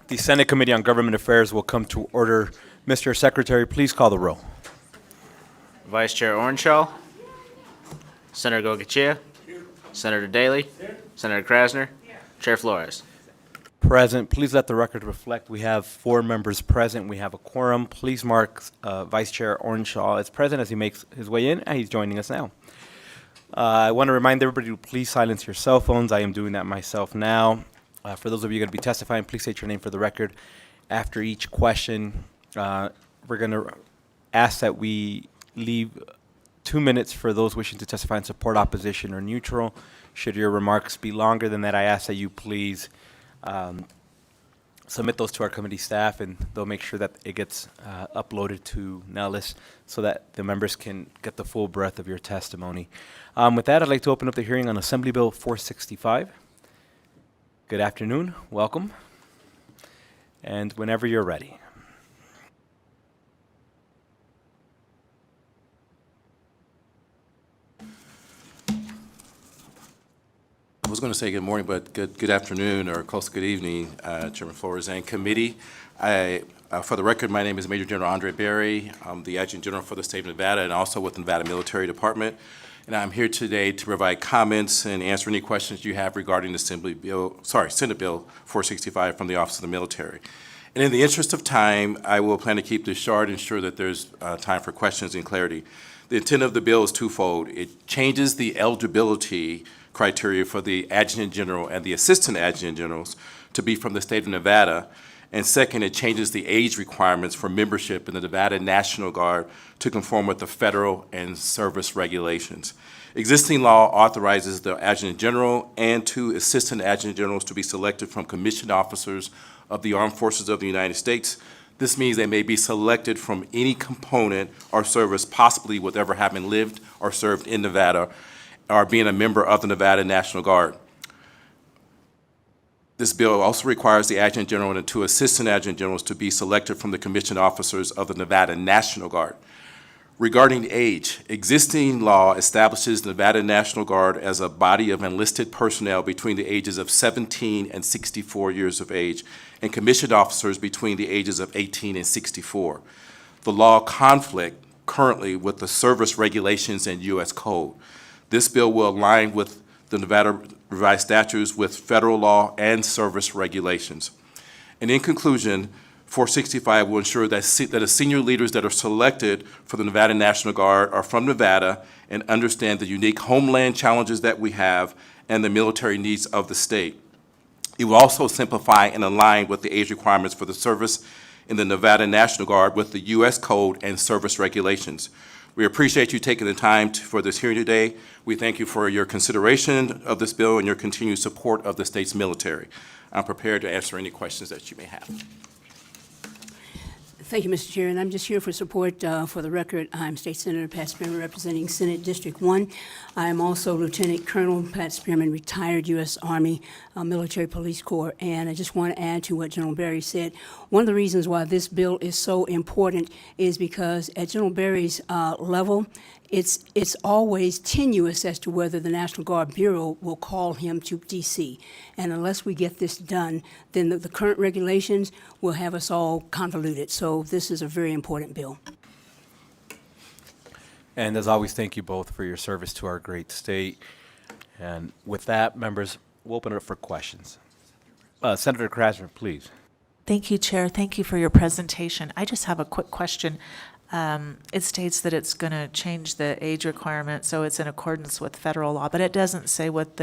The Senate Committee on Government Affairs will come to order. Mr. Secretary, please call the roll. Vice Chair Orenshaw. Senator Goicoechea. Senator Daly. Senator Krasner. Chair Flores. Present. Please let the record reflect we have 4 members present. We have a quorum. Please mark Vice Chair Orenshaw as present as he makes his way in, and he's joining us now. I want to remind everybody to please silence your cell phones. I am doing that myself now. For those of you going to be testifying, please state your name for the record. After each question, we're going to ask that we leave 2 minutes for those wishing to testify in support, opposition, or neutral. Should your remarks be longer than that, I ask that you please submit those to our committee staff, and they'll make sure that it gets uploaded to Nellis so that the members can get the full breadth of your testimony. With that, I'd like to open up the hearing on Assembly Bill 465. Good afternoon. Welcome. And whenever you're ready. I was going to say good morning, but good afternoon or close to good evening, Chairman Flores and committee. For the record, my name is Major General Andre Berry. I'm the Adjutant General for the state of Nevada and also with the Nevada Military Department. And I'm here today to provide comments and answer any questions you have regarding the Senate Bill 465 from the Office of the Military. And in the interest of time, I will plan to keep this short and ensure that there's time for questions and clarity. The intent of the bill is twofold. It changes the eligibility criteria for the Adjutant General and the Assistant Adjutant Generals to be from the state of Nevada. And second, it changes the age requirements for membership in the Nevada National Guard to conform with the federal and service regulations. Existing law authorizes the Adjutant General and 2 Assistant Adjutant Generals to be selected from commissioned officers of the Armed Forces of the United States. This means they may be selected from any component or service, possibly with ever having lived or served in Nevada or being a member of the Nevada National Guard. This bill also requires the Adjutant General and the 2 Assistant Adjutant Generals to be selected from the commissioned officers of the Nevada National Guard. Regarding age, existing law establishes the Nevada National Guard as a body of enlisted personnel between the ages of 17 and 64 years of age, and commissioned officers between the ages of 18 and 64. The law conflict currently with the service regulations and U.S. Code. This bill will align with the Nevada revised statutes with federal law and service regulations. And in conclusion, 465 will ensure that the senior leaders that are selected for the Nevada National Guard are from Nevada and understand the unique homeland challenges that we have and the military needs of the state. It will also simplify and align with the age requirements for the service in the Nevada National Guard with the U.S. Code and service regulations. We appreciate you taking the time for this hearing today. We thank you for your consideration of this bill and your continued support of the state's military. I'm prepared to answer any questions that you may have. Thank you, Mr. Chair, and I'm just here for support. For the record, I'm State Senator Pat Spearman representing Senate District 1. I am also Lieutenant Colonel Pat Spearman, retired U.S. Army Military Police Corps, and I just want to add to what General Berry said. One of the reasons why this bill is so important is because at General Berry's level, it's always tenuous as to whether the National Guard Bureau will call him to D.C. And unless we get this done, then the current regulations will have us all convoluted. So this is a very important bill. And as always, thank you both for your service to our great state. And with that, members, we'll open it up for questions. Senator Krasner, please. Thank you, Chair. Thank you for your presentation. I just have a quick question. It states that it's going to change the age requirement, so it's in accordance with federal law, but it doesn't say what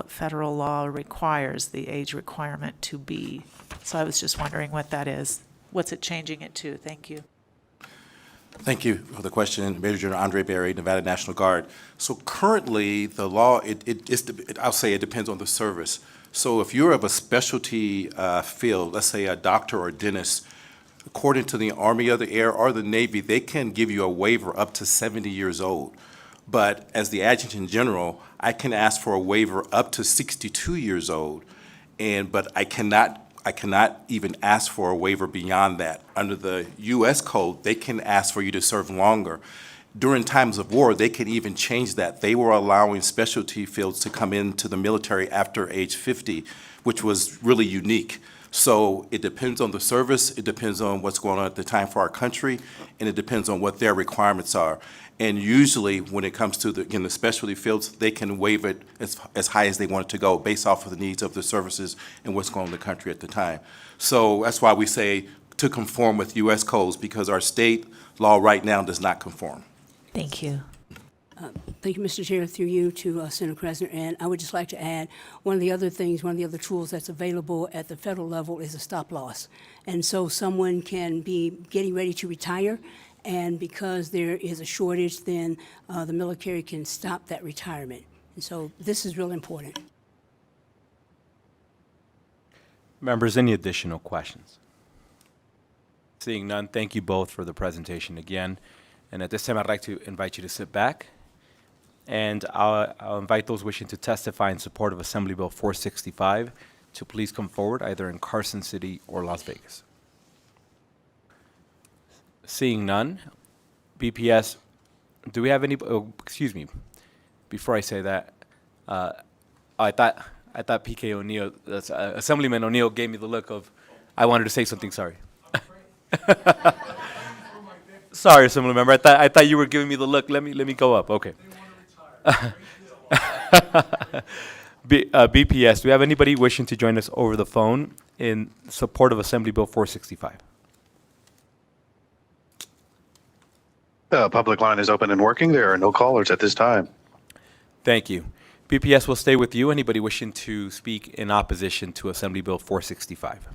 federal law requires the age requirement to be. So I was just wondering what that is. What's it changing it to? Thank you. Thank you for the question, Major General Andre Berry, Nevada National Guard. So currently, the law, I'll say it depends on the service. So if you're of a specialty field, let's say a doctor or a dentist, according to the Army or the Air or the Navy, they can give you a waiver up to 70 years old. But as the Adjutant General, I can ask for a waiver up to 62 years old, but I cannot even ask for a waiver beyond that. Under the U.S. Code, they can ask for you to serve longer. During times of war, they can even change that. They were allowing specialty fields to come into the military after age 50, which was really unique. So it depends on the service, it depends on what's going on at the time for our country, and it depends on what their requirements are. And usually, when it comes to the specialty fields, they can waive it as high as they want it to go based off of the needs of the services and what's going on in the country at the time. So that's why we say to conform with U.S. codes, because our state law right now does not conform. Thank you. Thank you, Mr. Chair, through you to Senator Krasner. And I would just like to add, one of the other tools that's available at the federal level is a stop loss. And so someone can be getting ready to retire, and because there is a shortage, then the military can stop that retirement. And so this is real important. Members, any additional questions? Seeing none, thank you both for the presentation again. And at this time, I'd like to invite you to sit back. And I'll invite those wishing to testify in support of Assembly Bill 465 to please come forward, either in Carson City or Las Vegas. Seeing none, BPS, do we have any, oh, excuse me, before I say that, I thought PK O'Neill, Assemblyman O'Neill gave me the look of, I wanted to say something, sorry. Sorry, Assemblymember, I thought you were giving me the look, let me go up, okay. BPS, do we have anybody wishing to join us over the phone in support of Assembly Bill 465? The public line is open and working. There are no callers at this time. Thank you. BPS will stay with you. Anybody wishing to speak in opposition to Assembly Bill 465?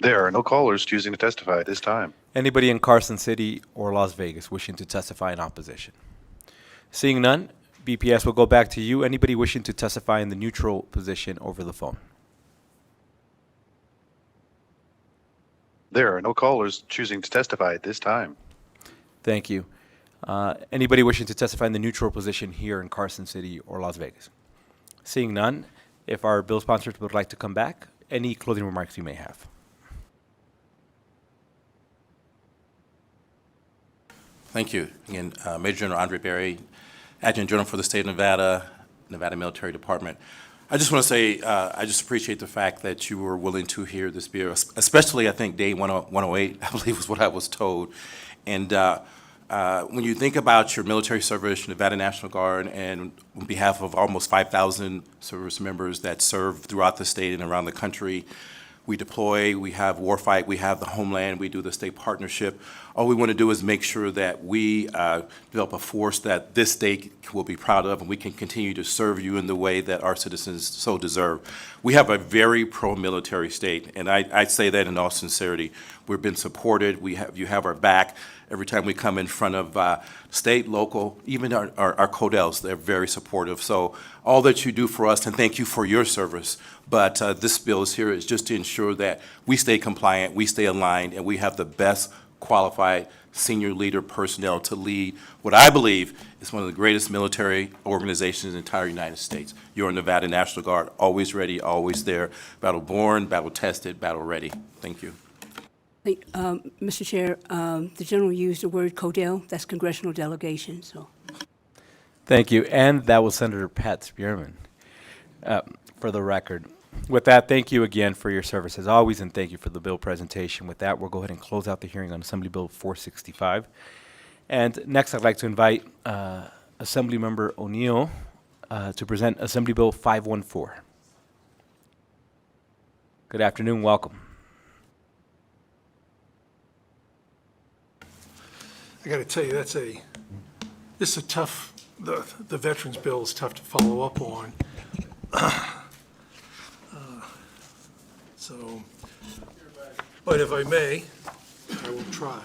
There are no callers choosing to testify at this time. Anybody in Carson City or Las Vegas wishing to testify in opposition? Seeing none, BPS will go back to you. Anybody wishing to testify in the neutral position over the phone? There are no callers choosing to testify at this time. Thank you. Anybody wishing to testify in the neutral position here in Carson City or Las Vegas? Seeing none, if our bill sponsors would like to come back, any closing remarks you may have. Thank you. Again, Major General Andre Berry, Adjutant General for the State of Nevada, Nevada Military Department. I just want to say I just appreciate the fact that you were willing to hear this bill, especially I think day 108, I believe was what I was told. And when you think about your military service, Nevada National Guard, and on behalf of almost 5,000 service members that serve throughout the state and around the country, we deploy, we have warfight, we have the homeland, we do the state partnership. All we want to do is make sure that we develop a force that this state will be proud of, and we can continue to serve you in the way that our citizens so deserve. We have a very pro-military state, and I say that in all sincerity. We've been supported, you have our back. Every time we come in front of state, local, even our CODELs, they're very supportive. So all that you do for us, and thank you for your service, but this bill is here is just to ensure that we stay compliant, we stay aligned, and we have the best qualified senior leader personnel to lead what I believe is one of the greatest military organizations in the entire United States. You're Nevada National Guard, always ready, always there, battle born, battle tested, battle ready. Thank you. Mr. Chair, the general used the word CODEL, that's congressional delegation, so. Thank you. And that was Senator Pat Spearman, for the record. With that, thank you again for your service as always, and thank you for the bill presentation. With that, we'll go ahead and close out the hearing on Assembly Bill 465. And next, I'd like to invite Assemblymember O'Neill to present Assembly Bill 514. Good afternoon. Welcome. I got to tell you, this is a tough, the Veterans Bill is tough to follow up on. But if I may, I will try.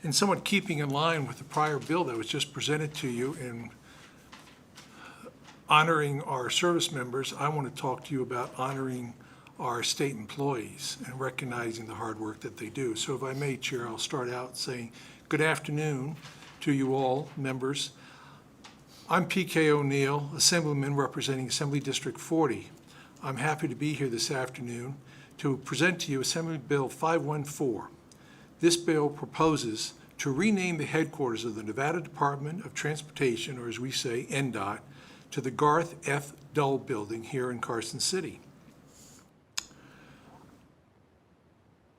In somewhat keeping in line with the prior bill that was just presented to you in honoring our service members, I want to talk to you about honoring our state employees and recognizing the hard work that they do. So if I may, Chair, I'll start out saying good afternoon to you all, members. I'm P.K. O'Neill, Assemblyman representing Assembly District 40. I'm happy to be here this afternoon to present to you Assembly Bill 514. This bill proposes to to rename the headquarters of the Nevada Department of Transportation, or as we say, NDOT, to the Garth F. Dull Building here in Carson City.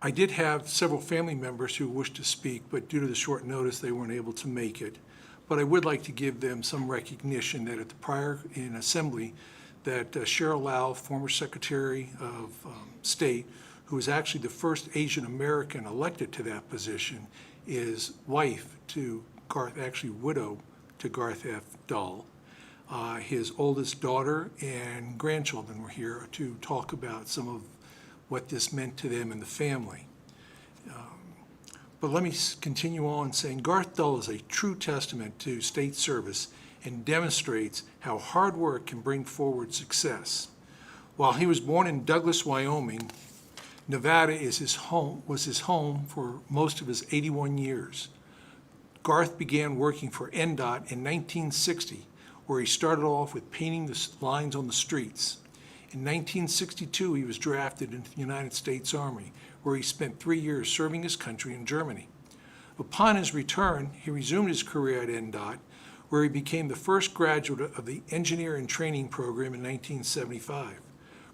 I did have several family members who wished to speak, but due to the short notice, they weren't able to make it. But I would like to give them some recognition that at the prior in assembly, that Cheryl Lau, former Secretary of State, who was actually the first Asian American elected to that position, is wife to Garth, actually widow to Garth F. Dull. His oldest daughter and grandchildren were here to talk about some of what this meant to them and the family. But let me continue on saying Garth Dull is a true testament to state service and demonstrates how hard work can bring forward success. While he was born in Douglas, Wyoming, Nevada was his home for most of his 81 years. Garth began working for NDOT in 1960, where he started off with painting the lines on the streets. In 1962, he was drafted into the United States Army, where he spent 3 years serving his country in Germany. Upon his return, he resumed his career at NDOT, where he became the first graduate of the Engineer in Training program in 1975.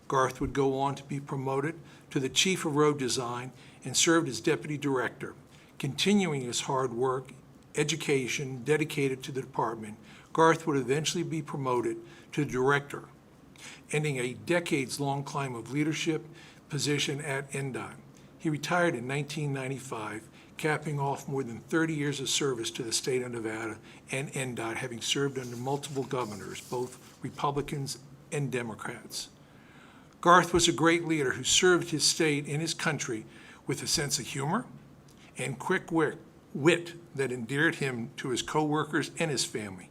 Garth would go on to be promoted to the Chief of Road Design and served as Deputy Director. Continuing his hard work, education dedicated to the department, Garth would eventually be promoted to Director, ending a decades-long climb of leadership position at NDOT. He retired in 1995, capping off more than 30 years of service to the state of Nevada and NDOT, having served under multiple governors, both Republicans and Democrats. Garth was a great leader who served his state and his country with a sense of humor and quick wit that endeared him to his coworkers and his family.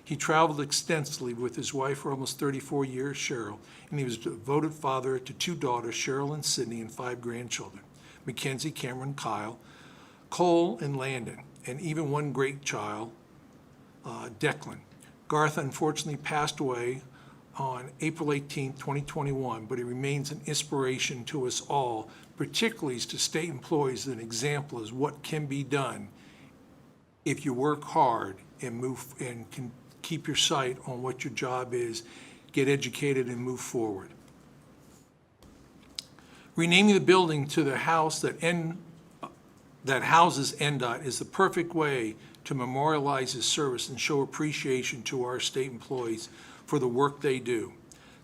He traveled extensively with his wife for almost 34 years, Cheryl, and he was a devoted father to 2 daughters, Cheryl and Sydney, and 5 grandchildren, Mackenzie, Cameron, Kyle, Cole, and Landon, and even one great child, Declan. Garth unfortunately passed away on April 18, 2021, but he remains an inspiration to us all, particularly to state employees, an example as what can be done if you work hard and move and can keep your sight on what your job is, get educated, and move forward. Renaming the building to the house that houses NDOT is the perfect way to memorialize his service and show appreciation to our state employees for the work they do.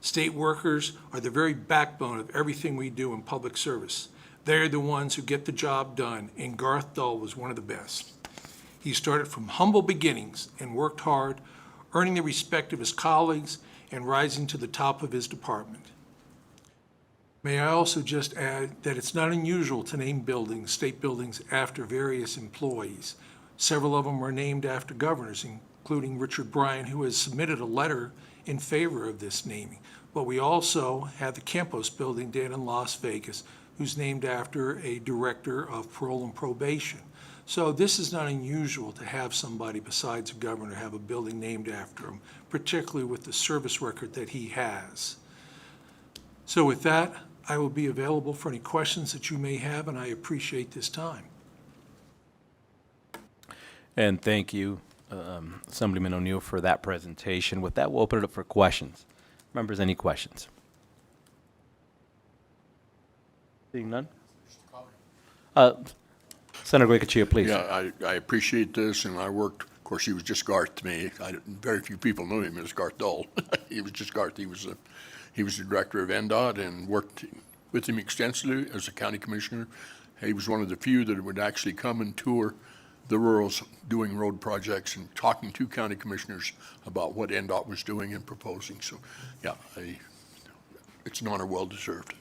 State workers are the very backbone of everything we do in public service. They're the ones who get the job done, and Garth Dull was one of the best. He started from humble beginnings and worked hard, earning the respect of his colleagues and rising to the top of his department. May I also just add that it's not unusual to name buildings, state buildings, after various employees. Several of them were named after governors, including Richard Bryan, who has submitted a letter in favor of this naming. But we also have the Campos building down in Las Vegas, who's named after a director of parole and probation. So this is not unusual to have somebody besides a governor have a building named after him, particularly with the service record that he has. So with that, I will be available for any questions that you may have, and I appreciate this time. And thank you, Assemblyman O'Neill, for that presentation. With that, we'll open it up for questions. Members, any questions? Seeing none? Senator Goycochea, please. Yeah, I appreciate this, and I worked, of course, he was just Garth to me. Very few people knew him as Garth Dull. He was just Garth. He was the director of NDOT and worked with him extensively as a county commissioner. He was one of the few that would actually come and tour the rurals doing road projects and talking to county commissioners about what NDOT was doing and proposing. So, yeah, it's an honor well deserved.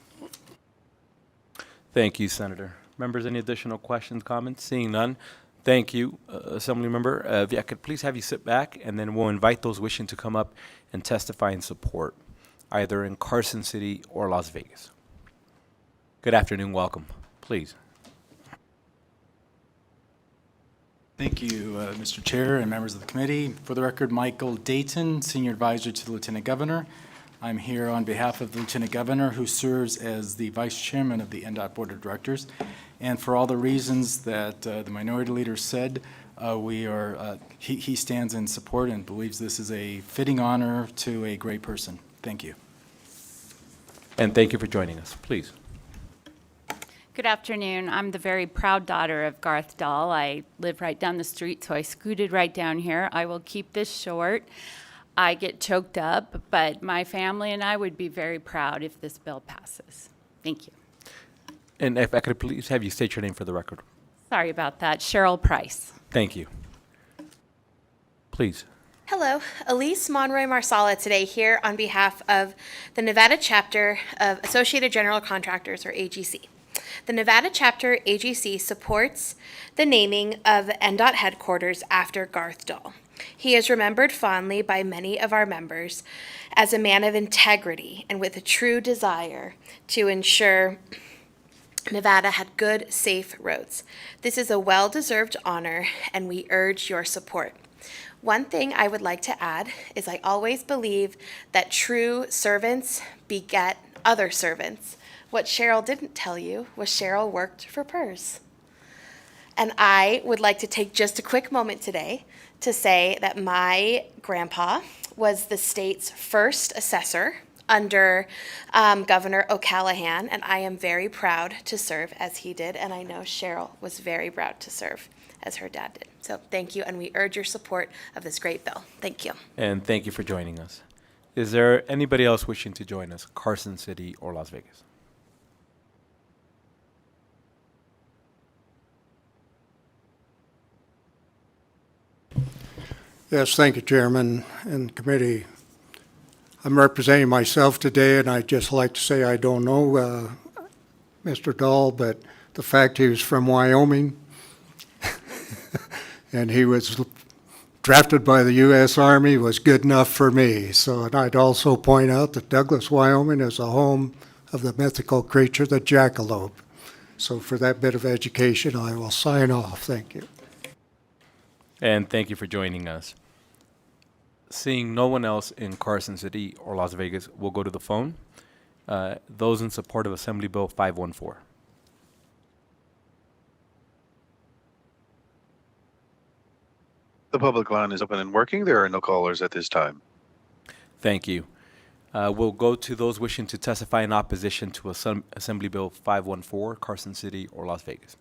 Thank you, Senator. Members, any additional questions, comments? Seeing none, thank you, Assemblymember. If I could please have you sit back, and then we'll invite those wishing to come up and testify in support, either in Carson City or Las Vegas. Good afternoon, welcome. Please. Thank you, Mr. Chair and members of the committee. For the record, Michael Dayton, Senior Advisor to the Lieutenant Governor. I'm here on behalf of the Lieutenant Governor, who serves as the Vice Chairman of the NDOT Board of Directors. And for all the reasons that the minority leader said, he stands in support and believes this is a fitting honor to a great person. Thank you. And thank you for joining us. Please. Good afternoon. I'm the very proud daughter of Garth Dahl. I live right down the street, so I scooted right down here. I will keep this short. I get choked up, but my family and I would be very proud if this bill passes. Thank you. And if I could please have you state your name for the record. Sorry about that. Cheryl Price. Thank you. Please. Hello, Elise Monroy Marsala today here on behalf of the Nevada chapter of Associated General Contractors, or AGC. The Nevada chapter AGC supports the naming of NDOT headquarters after Garth Dahl. He is remembered fondly by many of our members as a man of integrity and with a true desire to ensure Nevada had good, safe roads. This is a well-deserved honor, and we urge your support. One thing I would like to add is I always believe that true servants beget other servants. What Cheryl didn't tell you was Cheryl worked for PERS. And I would like to take just a quick moment today to say that my grandpa was the state's first assessor under Governor O'Callaghan, and I am very proud to serve as he did, and I know Cheryl was very proud to serve as her dad did. So thank you, and we urge your support of this great bill. Thank you. And thank you for joining us. Is there anybody else wishing to join us, Carson City or Las Vegas? Yes, thank you, Chairman and committee. I'm representing myself today, and I'd just like to say I don't know Mr. Dahl, but the fact he was from Wyoming and he was drafted by the U.S. Army was good enough for me. So, and I'd also point out that Douglas, Wyoming is a home of the mythical creature, the jackalope. So for that bit of education, I will sign off. Thank you. And thank you for joining us. Seeing no one else in Carson City or Las Vegas, we'll go to the phone. Those in support of Assembly Bill 514. The public line is open and working. There are no callers at this time. Thank you. We'll go to those wishing to testify in opposition to Assembly Bill 514, Carson City or Las Vegas.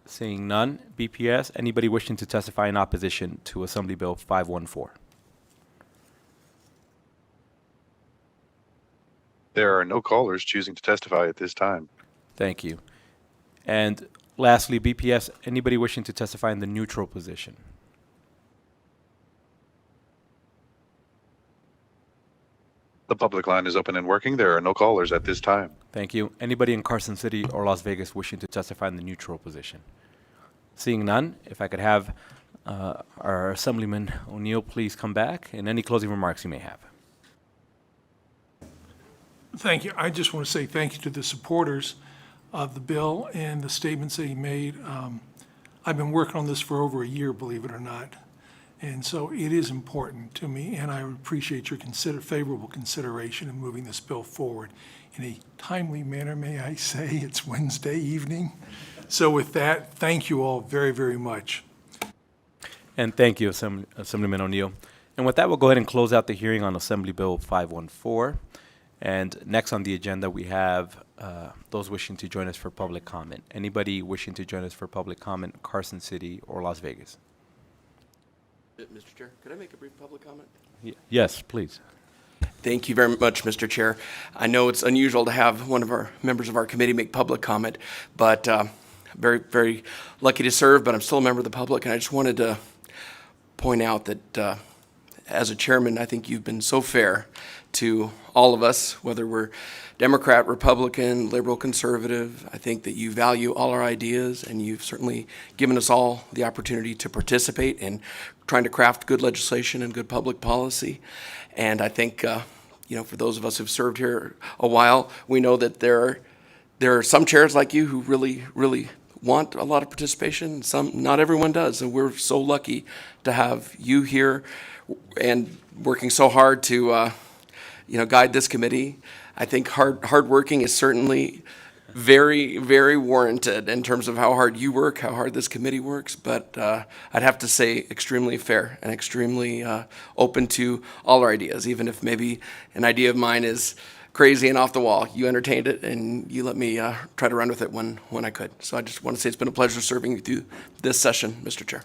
Seeing none, BPS, anybody wishing to testify in opposition to Assembly Bill 514? There are no callers choosing to testify at this time. Thank you. And lastly, BPS, anybody wishing to testify in the neutral position? The public line is open and working. There are no callers at this time. Thank you. Anybody in Carson City or Las Vegas wishing to testify in the neutral position? Seeing none, if I could have our Assemblyman O'Neill please come back, and any closing remarks you may have. Thank you. I just want to say thank you to the supporters of the bill and the statements that he made. I've been working on this for over a year, believe it or not. And so it is important to me, and I appreciate your favorable consideration in moving this bill forward in a timely manner, may I say. It's Wednesday evening. So with that, thank you all very, very much. And thank you, Assemblyman O'Neill. And with that, we'll go ahead and close out the hearing on Assembly Bill 514. And next on the agenda, we have those wishing to join us for public comment. Anybody wishing to join us for public comment, Carson City or Las Vegas? Mr. Chair, could I make a brief public comment? Yes, please. Thank you very much, Mr. Chair. I know it's unusual to have one of our members of our committee make public comment, but very, very lucky to serve, but I'm still a member of the public, and I just wanted to point out that as a chairman, I think you've been so fair to all of us, whether we're Democrat, Republican, liberal, conservative. I think that you value all our ideas, and you've certainly given us all the opportunity to participate in trying to craft good legislation and good public policy. And I think, for those of us who've served here a while, we know that there are some chairs like you who really, really want a lot of participation. Not everyone does, and we're so lucky to have you here and working so hard to, guide this committee. I think hard working is certainly very, very warranted in terms of how hard you work, how hard this committee works, but I'd have to say extremely fair and extremely open to all our ideas, even if maybe an idea of mine is crazy and off the wall. You entertained it, and you let me try to run with it when I could. So I just want to say it's been a pleasure serving you through this session, Mr. Chair.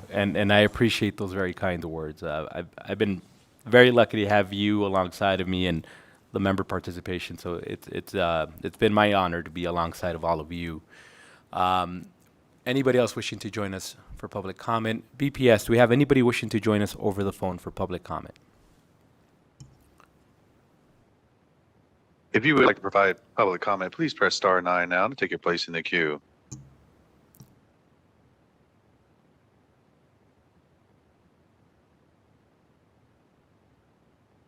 And I appreciate those very kind words. I've been very lucky to have you alongside of me and the member participation. So it's been my honor to be alongside of all of you. Anybody else wishing to join us for public comment? BPS, do we have anybody wishing to join us over the phone for public comment? If you would like to provide public comment, please press star 9 now to take your place in the queue.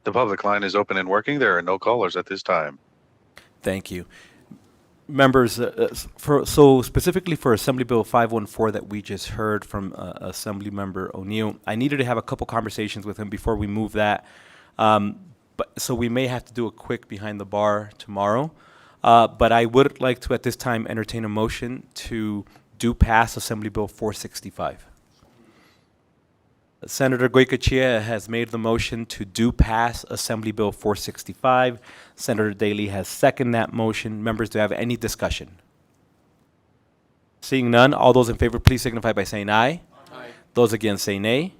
The public line is open and working. There are no callers at this time. Thank you. Members, so specifically for Assembly Bill 514 that we just heard from Assembly Member O'Neill, I needed to have a couple conversations with him before we move that. So we may have to do a quick behind the bar tomorrow. But I would like to, at this time, entertain a motion to do pass Assembly Bill 465. Senator Goycochea has made the motion to do pass Assembly Bill 465. Senator Daly has seconded that motion. Members, do you have any discussion? Seeing none, all those in favor, please signify by saying aye. Aye. Those against say nay.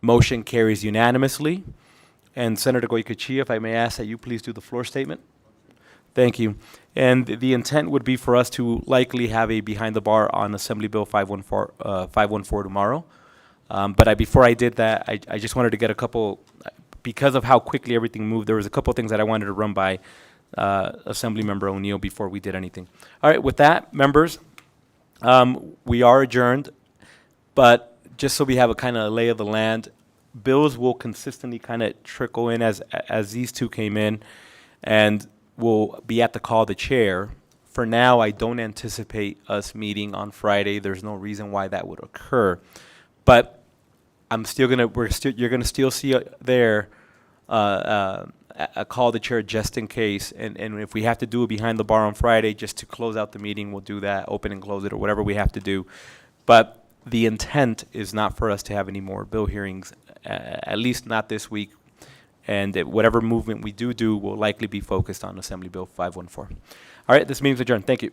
Motion carries unanimously. And Senator Goycochea, if I may ask that you please do the floor statement. Thank you. And the intent would be for us to likely have a behind the bar on Assembly Bill 514 tomorrow. But before I did that, I just wanted to get a couple, because of how quickly everything moved, there was a couple things that I wanted to run by Assembly Member O'Neill before we did anything. All right, with that, members, we are adjourned, but just so we have a kind of lay of the land, bills will consistently kind of trickle in as these two came in, and will be at the call of the chair. For now, I don't anticipate us meeting on Friday. There's no reason why that would occur. But you're gonna still see there a call the chair just in case, and if we have to do it behind the bar on Friday just to close out the meeting, we'll do that, open and close it, or whatever we have to do. But the intent is not for us to have any more bill hearings, at least not this week, and whatever movement we do will likely be focused on Assembly Bill 514. All right, this meeting's adjourned. Thank you.